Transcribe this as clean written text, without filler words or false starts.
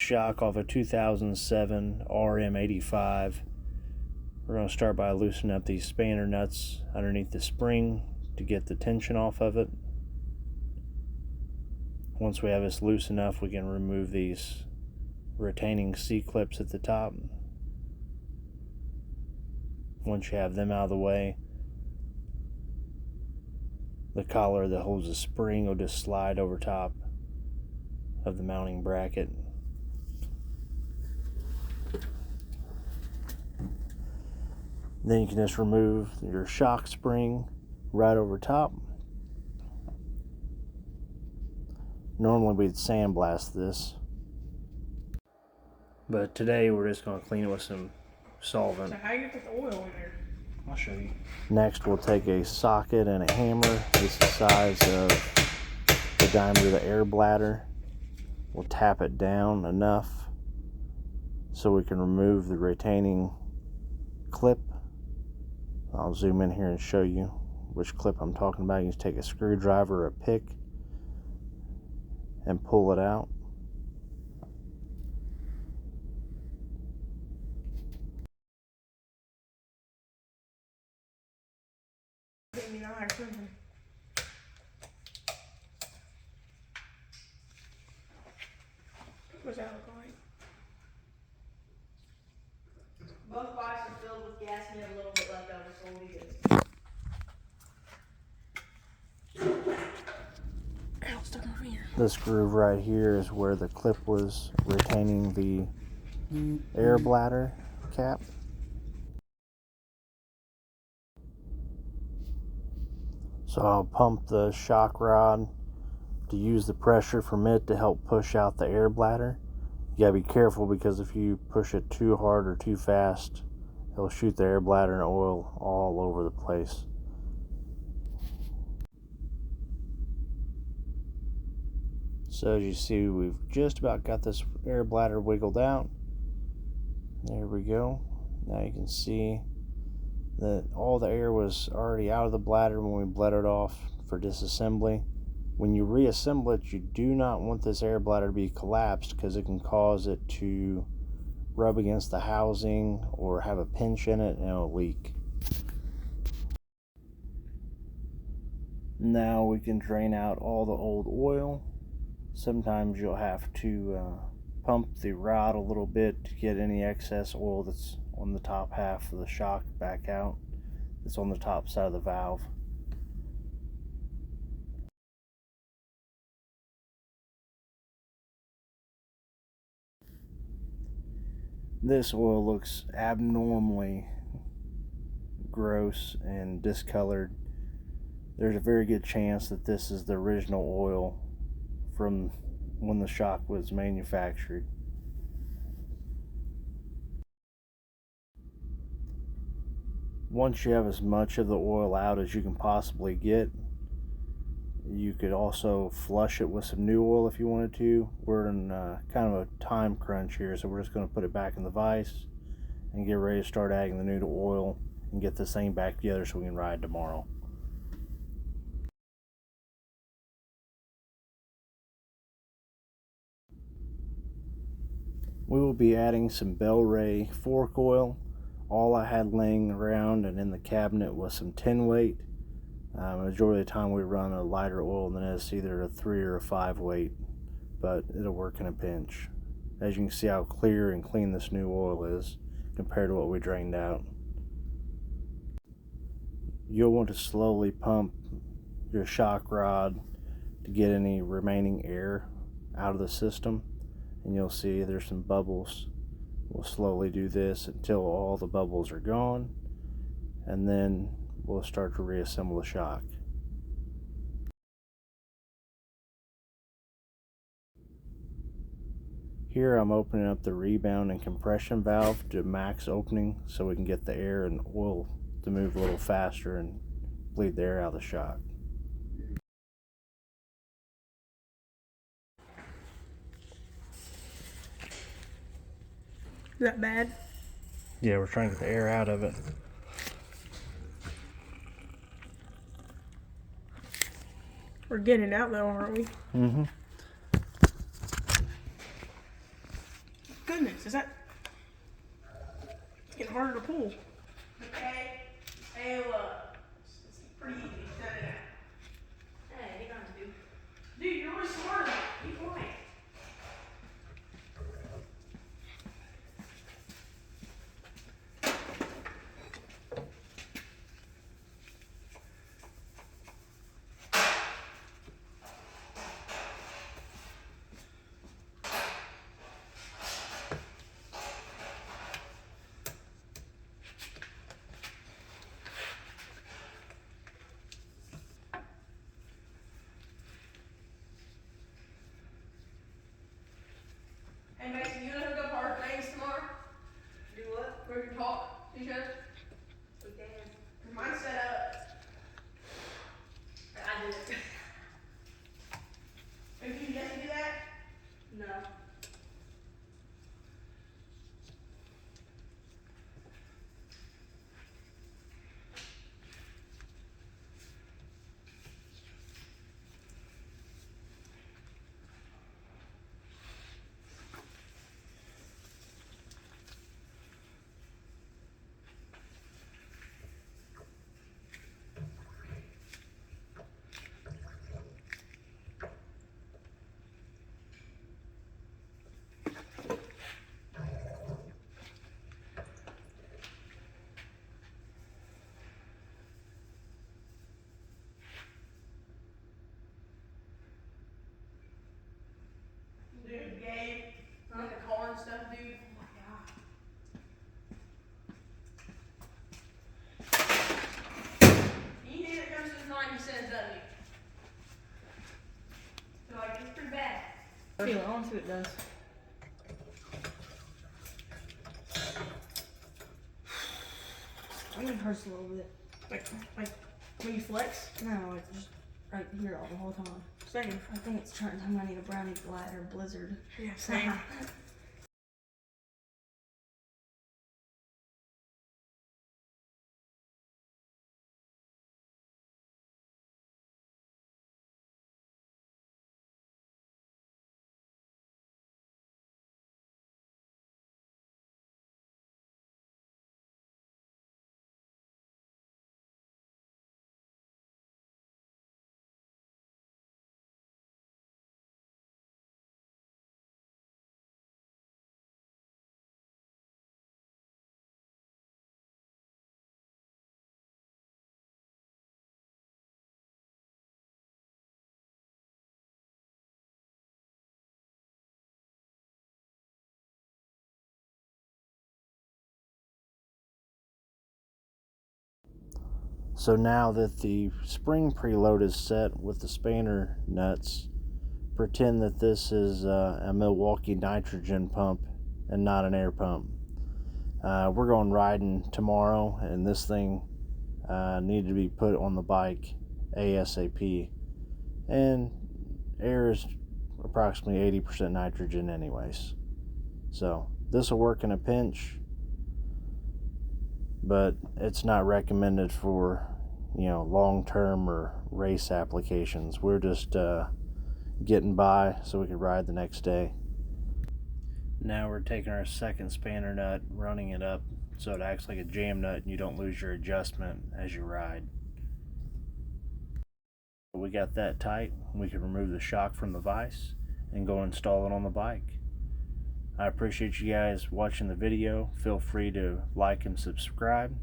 shock off a 2007 RM85. We're going to start by loosening up these spanner nuts underneath the spring to get the tension off of it. Once we have this loose enough, we can remove these retaining C-clips at the top. Once you have them out of the way, the collar that holds the spring will just slide over top of the mounting bracket. Then you can just remove your shock spring right over top. Normally we'd sandblast this, but today we're just going to clean it with some solvent. So how you put the oil in there? I'll show you. Next we'll take a socket and a hammer. This is the size of the diameter of the air bladder. We'll tap it down enough so we can remove the retaining clip. I'll zoom in here and show you which clip I'm talking about. You can take a screwdriver or a pick and pull it out. What's that look like? Both bikes are filled with gas and we have a little bit left over, so we'll be good. Ow, stuck in my finger. This groove right here is where the clip was retaining the air bladder cap. So I'll pump the shock rod to use the pressure from it to help push out the air bladder. You gotta be careful because if you push it too hard or too fast, it'll shoot the air bladder and oil all over the place. So as you see, we've just about got this air bladder wiggled out. There we go. Now you can see that all the air was already out of the bladder when we bled it off for disassembly. When you reassemble it, you do not want this air bladder to be collapsed because it can cause it to rub against the housing or have a pinch in it and it'll leak. Now we can drain out all the old oil. Sometimes you'll have to pump the rod a little bit to get any excess oil that's on the top half of the shock back out. It's on the top side of the valve. This oil looks abnormally gross and discolored. There's a very good chance that this is the original oil from when the shock was manufactured. Once you have as much of the oil out as you can possibly get, you could also flush it with some new oil if you wanted to. We're in kind of a time crunch here, so we're just going to put it back in the vise and get ready to start adding the new oil and get this thing back together so we can ride tomorrow. We will be adding some Bell Ray fork oil. All I had laying around and in the cabinet was some 10 weight. Majority of the time we run a lighter oil than this, either a 3 or a 5 weight, but it'll work in a pinch. As you can see how clear and clean this new oil is compared to what we drained out. You'll want to slowly pump your shock rod to get any remaining air out of the system, and you'll see there's some bubbles. We'll slowly do this until all the bubbles are gone, and then we'll start to reassemble the shock. Here I'm opening up the rebound and compression valve to max opening so we can get the air and oil to move a little faster and bleed the air out of the shock. Is that bad? Yeah, we're trying to get the air out of it. We're getting it out though, aren't we? Mm-hmm. goodness, is that getting harder to pull? Okay. Hey, it's pretty easy. Shut it out. Hey, you don't have to do. Dude, you're really smart about it. Be quiet. Hey Mason, you gonna hook up our things tomorrow? Do what? Where you talk to each other? We can. Cause mine's set up. I did it. Have you yet to do that? No. Dude, Gabe, like the car and stuff, dude. Oh my god. Anything that comes to his mind, he says, doesn't he? So, like, it's pretty bad. Feel it, I want to see what it does. I think it hurts a little bit. Like when you flex? No, it's just right here all the whole time. Same. I think it's trying to tell me I need a brownie bladder blizzard. Yeah, same. So now that the spring preload is set with the spanner nuts, pretend that this is a Milwaukee nitrogen pump and not an air pump. We're going riding tomorrow, and this thing needed to be put on the bike ASAP. And air is approximately 80% nitrogen anyways. So this will work in a pinch, but it's not recommended for, long-term or race applications. We're just getting by so we could ride the next day. Now we're taking our second spanner nut, running it up so it acts like a jam nut and you don't lose your adjustment as you ride. We got that tight, we can remove the shock from the vise and go install it on the bike. I appreciate you guys watching the video. Feel free to like and subscribe.